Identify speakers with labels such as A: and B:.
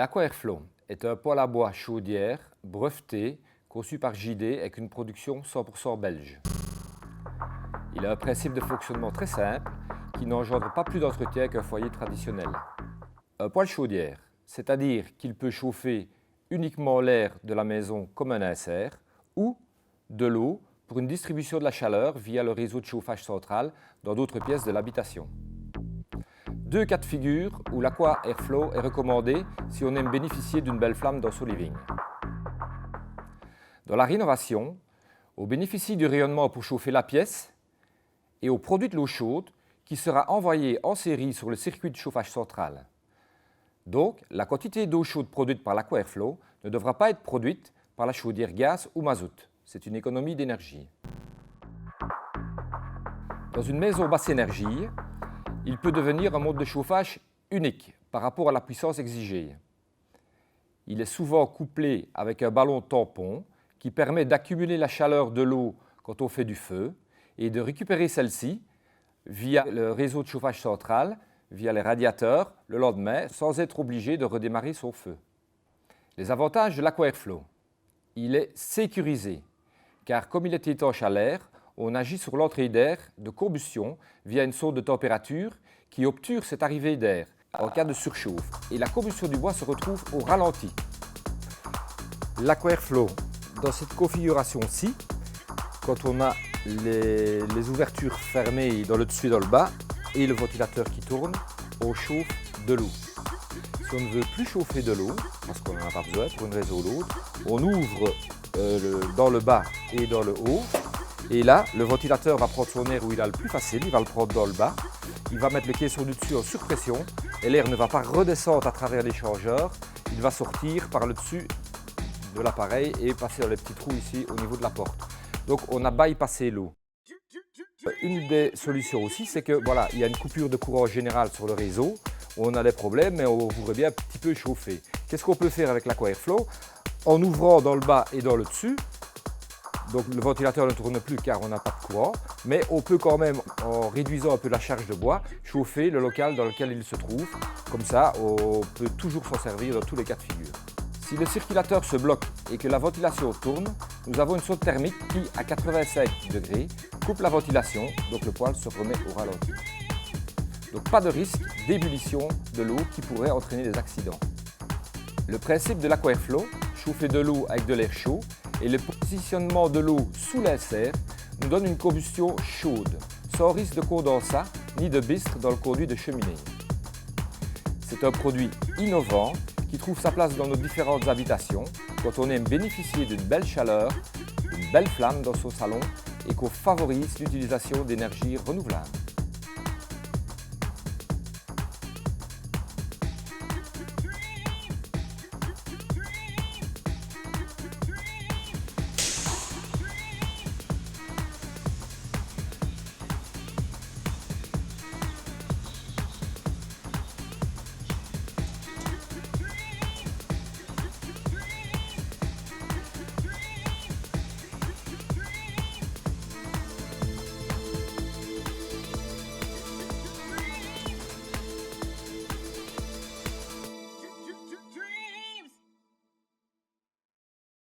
A: L'Aqua-Airflow est un poêle à bois chaudière breveté conçu par JD avec une production 100% belge. Il a un principe de fonctionnement très simple qui n'engendre pas plus d'entretien qu'un foyer traditionnel. Un poêle chaudière, c'est-à-dire qu'il peut chauffer uniquement l'air de la maison comme un insert ou de l'eau pour une distribution de la chaleur via le réseau de chauffage central dans d'autres pièces de l'habitation. Deux cas de figure où l'Aqua-Airflow est recommandé si on aime bénéficier d'une belle flamme dans son living. Dans la rénovation, on bénéficie du rayonnement pour chauffer la pièce et on produit de l'eau chaude qui sera envoyée en série sur le circuit de chauffage central. Donc, la quantité d'eau chaude produite par l'Aqua-Airflow ne devra pas être produite par la chaudière gaz ou mazout. C'est une économie d'énergie. Dans une maison basse énergie, il peut devenir un mode de chauffage unique par rapport à la puissance exigée. Il est souvent couplé avec un ballon tampon qui permet d'accumuler la chaleur de l'eau quand on fait du feu et de récupérer celle-ci via le réseau de chauffage central, via les radiateurs, le lendemain, sans être obligé de redémarrer son feu. Les avantages de l'Aqua-Airflow. Il est sécurisé, car comme il est étanche à l'air, on agit sur l'entrée d'air de combustion via une sonde de température qui obture cette arrivée d'air en cas de surchauffe et la combustion du bois se retrouve au ralenti. L'Aqua-Airflow, dans cette configuration-ci, quand on a les ouvertures fermées dans le dessus et dans le bas et le ventilateur qui tourne, on chauffe de l'eau. Si on ne veut plus chauffer de l'eau, parce qu'on n'en a pas besoin pour une raison ou l'autre, on ouvre dans le bas et dans le haut. Et là, le ventilateur va prendre son air où il a le plus facile, il va le prendre dans le bas, il va mettre le caisson du dessus en surpression et l'air ne va pas redescendre à travers l'échangeur, il va sortir par le dessus de l'appareil et passer dans les petits trous ici au niveau de la porte. Donc on a bypassé l'eau. Une des solutions aussi, c'est que voilà, il y a une coupure de courant général sur le réseau, on a des problèmes mais on voudrait bien un petit peu chauffer. Qu'est-ce qu'on peut faire avec l'Aqua-Airflow? En ouvrant dans le bas et dans le dessus, donc le ventilateur ne tourne plus car on n'a pas de courant, mais on peut quand même, en réduisant un peu la charge de bois, chauffer le local dans lequel il se trouve. Comme ça, on peut toujours s'en servir dans tous les cas de figure. Si le circulateur se bloque et que la ventilation tourne, nous avons une sonde thermique qui, à 85 degrés, coupe la ventilation, donc le poêle se remet au ralenti. Donc pas de risque d'ébullition de l'eau qui pourrait entraîner des accidents. Le principe de l'Aqua-Airflow, chauffer de l'eau avec de l'air chaud, et le positionnement de l'eau sous l'insert nous donne une combustion chaude, sans risque de condensat ni de bistre dans le conduit de cheminée. C'est un produit innovant qui trouve sa place dans nos différentes habitations quand on aime bénéficier d'une belle chaleur, d'une belle flamme dans son salon et qu'on favorise l'utilisation d'énergies renouvelables.